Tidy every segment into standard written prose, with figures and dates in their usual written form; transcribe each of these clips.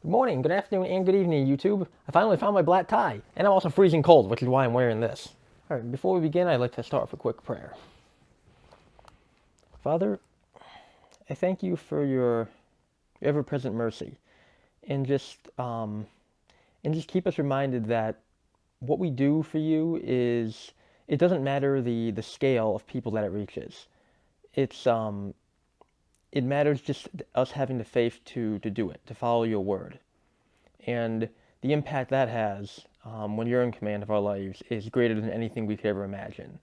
Good morning, good afternoon, and good evening, YouTube. I finally found my black tie, and I'm also freezing cold, which is why I'm wearing this. Alright, before we begin, I'd like to start with a quick prayer. Father, I thank you for your ever-present mercy, and just keep us reminded that what we do for you is, it doesn't matter the scale of people that it reaches. It matters just us having the faith to do it, to follow your word. And the impact that has when you're in command of our lives is greater than anything we could ever imagine.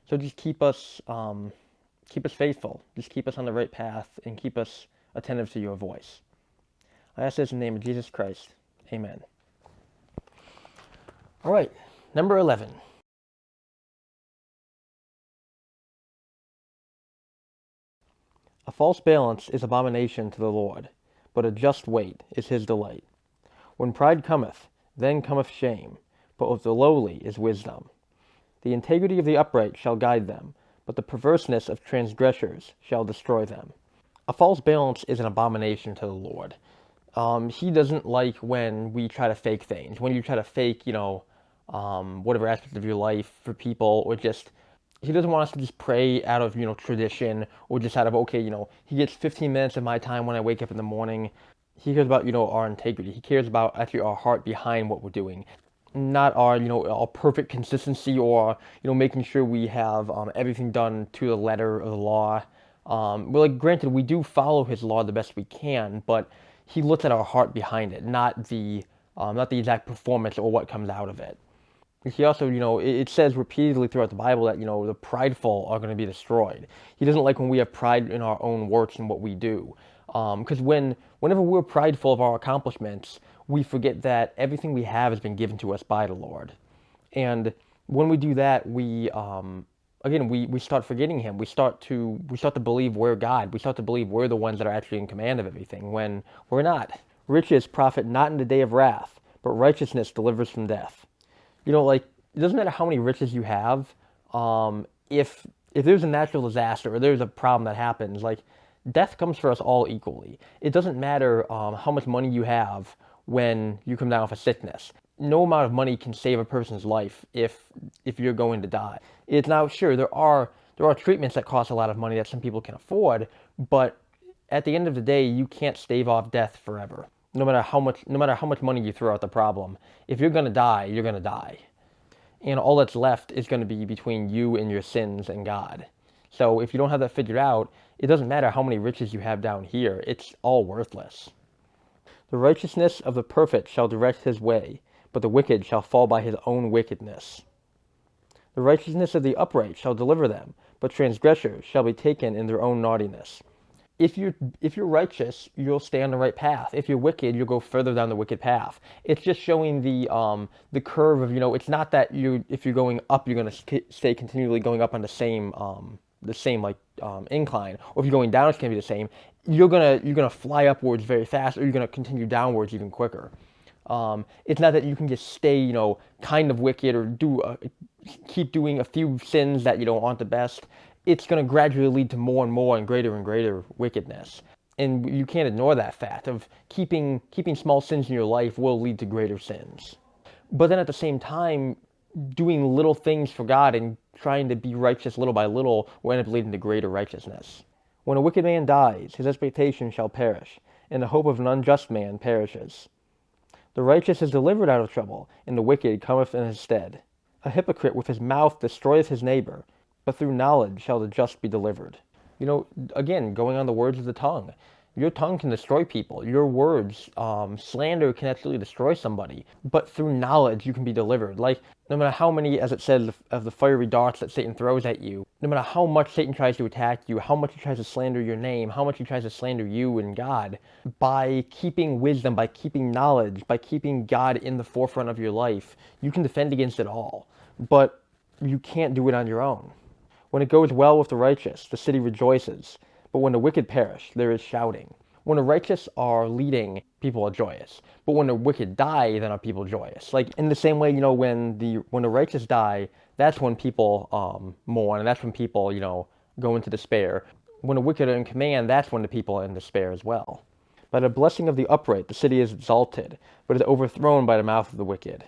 So just keep us faithful. Just keep us on the right path and keep us attentive to your voice. I ask this in the name of Jesus Christ. Amen. All right, number 11. A false balance is abomination to the Lord, but a just weight is his delight. When pride cometh, then cometh shame, but with the lowly is wisdom. The integrity of the upright shall guide them, but the perverseness of transgressors shall destroy them. A false balance is an abomination to the Lord. He doesn't like when we try to fake things, when you try to fake, whatever aspect of your life for people, or just, he doesn't want us to just pray out of, tradition, or just out of, okay, he gets 15 minutes of my time when I wake up in the morning. He cares about, our integrity. He cares about actually our heart behind what we're doing, not our, our perfect consistency, or, making sure we have everything done to the letter of the law. Well, granted, we do follow his law the best we can, but he looks at our heart behind it, not the exact performance or what comes out of it. He also, it says repeatedly throughout the Bible that, the prideful are going to be destroyed. He doesn't like when we have pride in our own works and what we do. Because whenever we're prideful of our accomplishments, we forget that everything we have has been given to us by the Lord. And when we do that, we start forgetting him. We start to believe we're God. We start to believe we're the ones that are actually in command of everything, when we're not. Riches profit not in the day of wrath, but righteousness delivers from death. It doesn't matter how many riches you have. If there's a natural disaster or there's a problem that happens, death comes for us all equally. It doesn't matter how much money you have when you come down with a sickness. No amount of money can save a person's life if you're going to die. It's now, sure, there are treatments that cost a lot of money that some people can afford, but at the end of the day, you can't stave off death forever. No matter how much money you throw at the problem, if you're going to die, you're going to die. And all that's left is going to be between you and your sins and God. So if you don't have that figured out, it doesn't matter how many riches you have down here. It's all worthless. The righteousness of the perfect shall direct his way, but the wicked shall fall by his own wickedness. The righteousness of the upright shall deliver them, but transgressors shall be taken in their own naughtiness. If you're righteous, you'll stay on the right path. If you're wicked, you'll go further down the wicked path. It's just showing the curve of, it's not that if you're going up, you're going to stay continually going up on the same incline, or if you're going down, it's going to be the same. You're gonna fly upwards very fast, or you're gonna continue downwards even quicker. It's not that you can just stay, kind of wicked, or keep doing a few sins that aren't the best. It's going to gradually lead to more and greater wickedness. And you can't ignore that fact of keeping small sins in your life will lead to greater sins. But then at the same time, doing little things for God and trying to be righteous little by little will end up leading to greater righteousness. When a wicked man dies, his expectation shall perish, and the hope of an unjust man perishes. The righteous is delivered out of trouble, and the wicked cometh in his stead. A hypocrite with his mouth destroyeth his neighbor, but through knowledge shall the just be delivered. Again, going on the words of the tongue. Your tongue can destroy people. Your words, slander can actually destroy somebody. But through knowledge, you can be delivered. No matter how many, as it says, of the fiery darts that Satan throws at you, no matter how much Satan tries to attack you, how much he tries to slander your name, how much he tries to slander you and God, by keeping wisdom, by keeping knowledge, by keeping God in the forefront of your life, you can defend against it all. But you can't do it on your own. When it goes well with the righteous, the city rejoices. But when the wicked perish, there is shouting. When the righteous are leading, people are joyous. But when the wicked die, then are people joyous. In the same way, when the righteous die, that's when people mourn, and that's when people, go into despair. When the wicked are in command, that's when the people are in despair as well. By the blessing of the upright, the city is exalted, but is overthrown by the mouth of the wicked.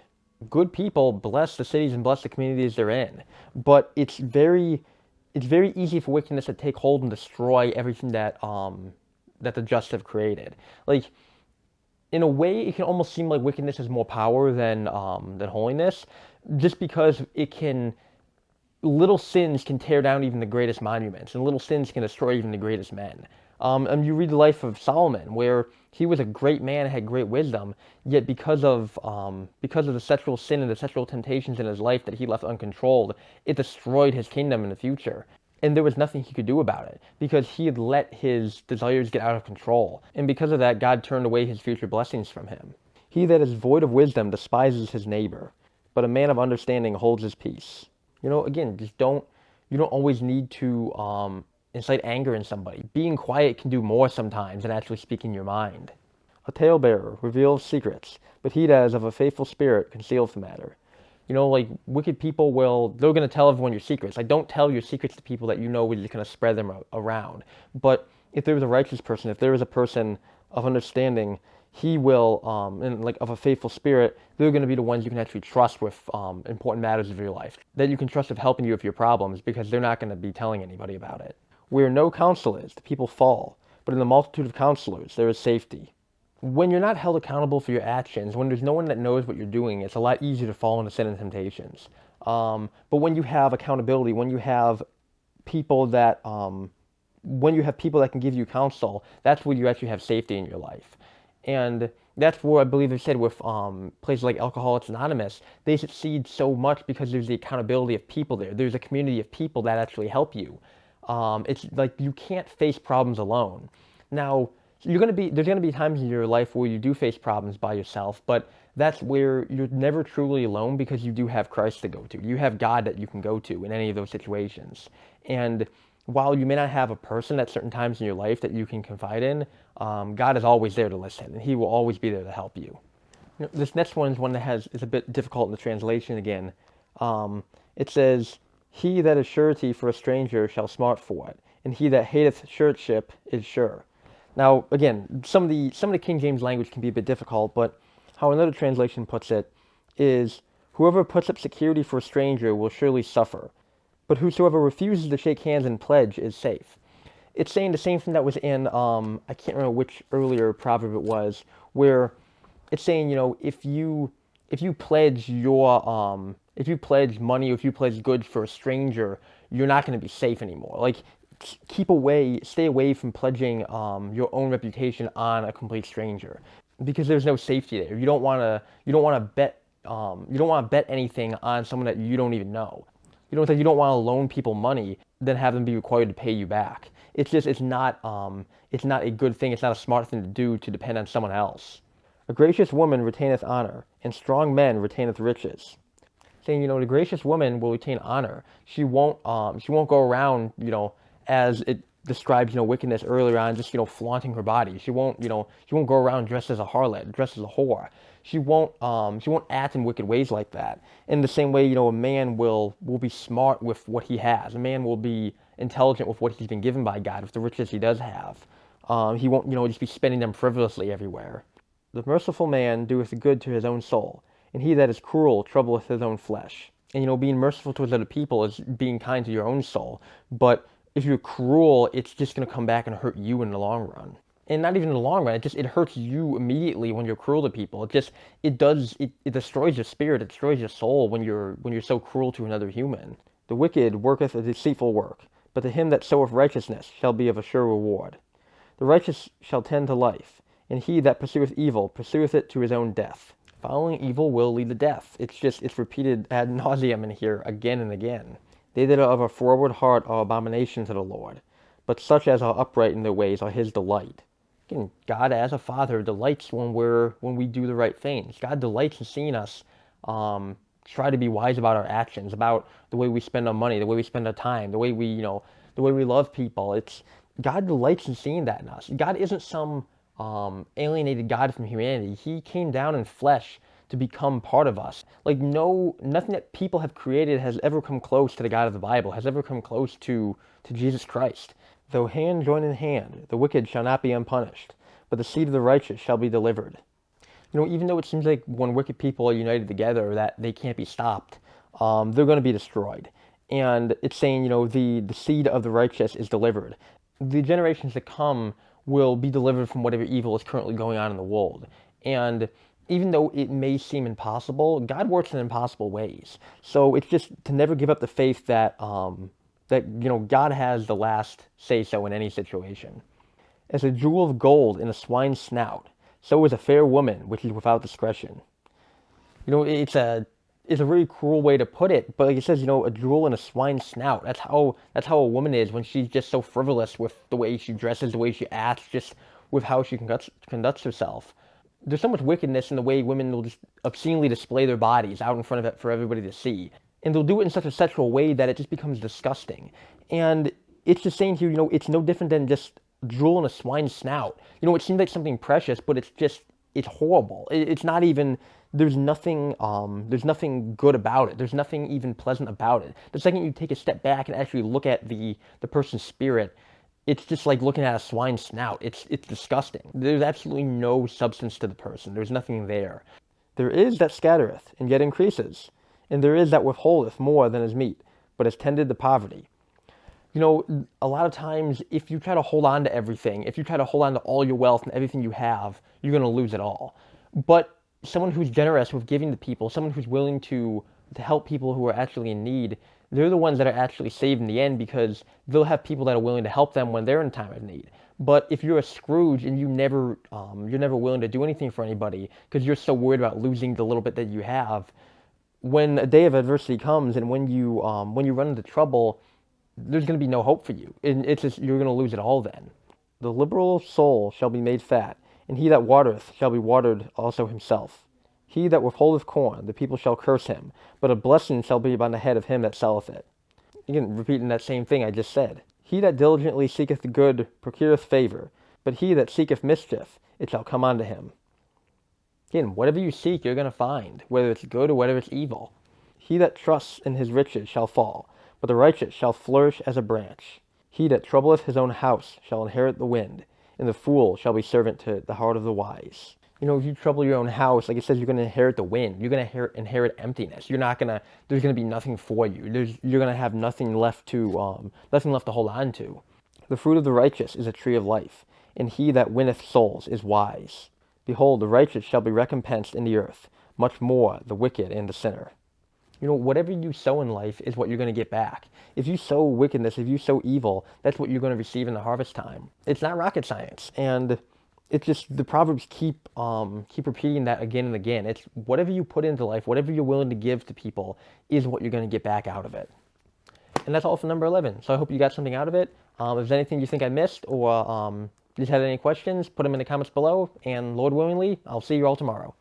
Good people bless the cities and bless the communities they're in, but it's very easy for wickedness to take hold and destroy everything that the just have created. Like, in a way, it can almost seem like wickedness has more power than holiness, just because little sins can tear down even the greatest monuments, and little sins can destroy even the greatest men. And you read the life of Solomon, where he was a great man, had great wisdom, yet because of the sexual sin and the sexual temptations in his life that he left uncontrolled, it destroyed his kingdom in the future. And there was nothing he could do about it, because he had let his desires get out of control. And because of that, God turned away his future blessings from him. He that is void of wisdom despises his neighbor, but a man of understanding holds his peace. Again, you don't always need to incite anger in somebody. Being quiet can do more sometimes than actually speaking your mind. A talebearer reveals secrets, but he that is of a faithful spirit conceals the matter. Like, wicked people they're going to tell everyone your secrets. Like, don't tell your secrets to people that you know are just going to spread them around. But if there is a righteous person, if there is a person of understanding, he will, and like of a faithful spirit, they're going to be the ones you can actually trust with important matters of your life, that you can trust with helping you with your problems, because they're not going to be telling anybody about it. Where no counsel is, the people fall, but in the multitude of counselors there is safety. When you're not held accountable for your actions, when there's no one that knows what you're doing, it's a lot easier to fall into sin and temptations. But when you have accountability, when you have people that can give you counsel, that's where you actually have safety in your life. And that's where I believe they said with places like Alcoholics Anonymous, they succeed so much because there's the accountability of people there. There's a community of people that actually help you. It's like you can't face problems alone. Now, there's going to be times in your life where you do face problems by yourself, but that's where you're never truly alone, because you do have Christ to go to. You have God that you can go to in any of those situations. And while you may not have a person at certain times in your life that you can confide in, God is always there to listen, and he will always be there to help you. This next one is one that is a bit difficult in the translation again. It says, "He that is surety for a stranger shall smart for it, and he that hateth suretship is sure." Now, again, some of the King James language can be a bit difficult, but how another translation puts it is, "Whoever puts up security for a stranger will surely suffer, but whosoever refuses to shake hands and pledge is safe." It's saying the same thing that was in, I can't remember which earlier proverb it was, where it's saying, if you pledge if you pledge money, or if you pledge goods for a stranger, you're not going to be safe anymore. Like, stay away from pledging your own reputation on a complete stranger, because there's no safety there. You don't want to bet anything on someone that you don't even know. You don't want to loan people money, then have them be required to pay you back. It's not a good thing. It's not a smart thing to do, to depend on someone else. A gracious woman retaineth honor, and strong men retaineth riches. Saying, the gracious woman will retain honor. She won't go around, as it describes, wickedness earlier on, just, flaunting her body. She won't go around dressed as a harlot, dressed as a whore. She won't act in wicked ways like that. In the same way, a man will be smart with what he has. A man will be intelligent with what he's been given by God, with the riches he does have. He won't, just be spending them frivolously everywhere. The merciful man doeth good to his own soul, and he that is cruel troubleth his own flesh. And, being merciful towards other people is being kind to your own soul. But if you're cruel, it's just going to come back and hurt you in the long run. And not even in the long run, it hurts you immediately when you're cruel to people. It destroys your spirit, it destroys your soul when you're so cruel to another human. The wicked worketh a deceitful work, but to him that soweth righteousness shall be of a sure reward. The righteous shall tend to life, and he that pursueth evil pursueth it to his own death. Following evil will lead to death. It's repeated ad nauseum in here again and again. They that are of a forward heart are abomination to the Lord, but such as are upright in their ways are his delight. Again, God as a father delights when we do the right things. God delights in seeing us try to be wise about our actions, about the way we spend our money, the way we spend our time, the way we love people. God delights in seeing that in us. God isn't some alienated God from humanity. He came down in flesh to become part of us. Like, nothing that people have created has ever come close to the God of the Bible, has ever come close to Jesus Christ. Though hand join in hand, the wicked shall not be unpunished, but the seed of the righteous shall be delivered. Even though it seems like when wicked people are united together that they can't be stopped, they're going to be destroyed. And it's saying, the seed of the righteous is delivered. The generations to come will be delivered from whatever evil is currently going on in the world. And even though it may seem impossible, God works in impossible ways. So it's just to never give up the faith that God has the last say-so in any situation. As a jewel of gold in a swine's snout, so is a fair woman which is without discretion. It's a very cruel way to put it, but like it says, a jewel in a swine's snout. That's how a woman is when she's just so frivolous with the way she dresses, the way she acts, just with how she conducts herself. There's so much wickedness in the way women will just obscenely display their bodies out in front of it for everybody to see. And they'll do it in such a sexual way that it just becomes disgusting. And it's just saying here, it's no different than just jewel in a swine's snout. It seems like something precious, but it's horrible. It's not even, there's nothing good about it. There's nothing even pleasant about it. The second you take a step back and actually look at the person's spirit, it's just like looking at a swine's snout. It's disgusting. There's absolutely no substance to the person. There's nothing there. There is that scattereth, and yet increases. And there is that withholdeth more than is meet, but has tended to poverty. A lot of times, if you try to hold on to everything, if you try to hold on to all your wealth and everything you have, you're going to lose it all. But someone who's generous with giving to people, someone who's willing to help people who are actually in need, they're the ones that are actually saved in the end, because they'll have people that are willing to help them when they're in time of need. But if you're a Scrooge and you're never willing to do anything for anybody because you're so worried about losing the little bit that you have, when a day of adversity comes and when you run into trouble, there's going to be no hope for you. And you're going to lose it all then. The liberal soul shall be made fat, and he that watereth shall be watered also himself. He that withholdeth corn, the people shall curse him, but a blessing shall be upon the head of him that selleth it. Again, repeating that same thing I just said. He that diligently seeketh the good procureth favor, but he that seeketh mischief, it shall come unto him. Again, whatever you seek, you're going to find, whether it's good or whether it's evil. He that trusts in his riches shall fall, but the righteous shall flourish as a branch. He that troubleth his own house shall inherit the wind, and the fool shall be servant to the heart of the wise. If you trouble your own house, like it says, you're going to inherit the wind. You're going to inherit emptiness. There's going to be nothing for you. You're going to have nothing left to hold on to. The fruit of the righteous is a tree of life, and he that winneth souls is wise. Behold, the righteous shall be recompensed in the earth, much more the wicked and the sinner. Whatever you sow in life is what you're going to get back. If you sow wickedness, if you sow evil, that's what you're going to receive in the harvest time. It's not rocket science, and it's just the Proverbs keep repeating that again and again. It's whatever you put into life, whatever you're willing to give to people is what you're going to get back out of it. And that's all for number 11. So I hope you got something out of it. If there's anything you think I missed or you just had any questions, put them in the comments below. And Lord willingly, I'll see you all tomorrow.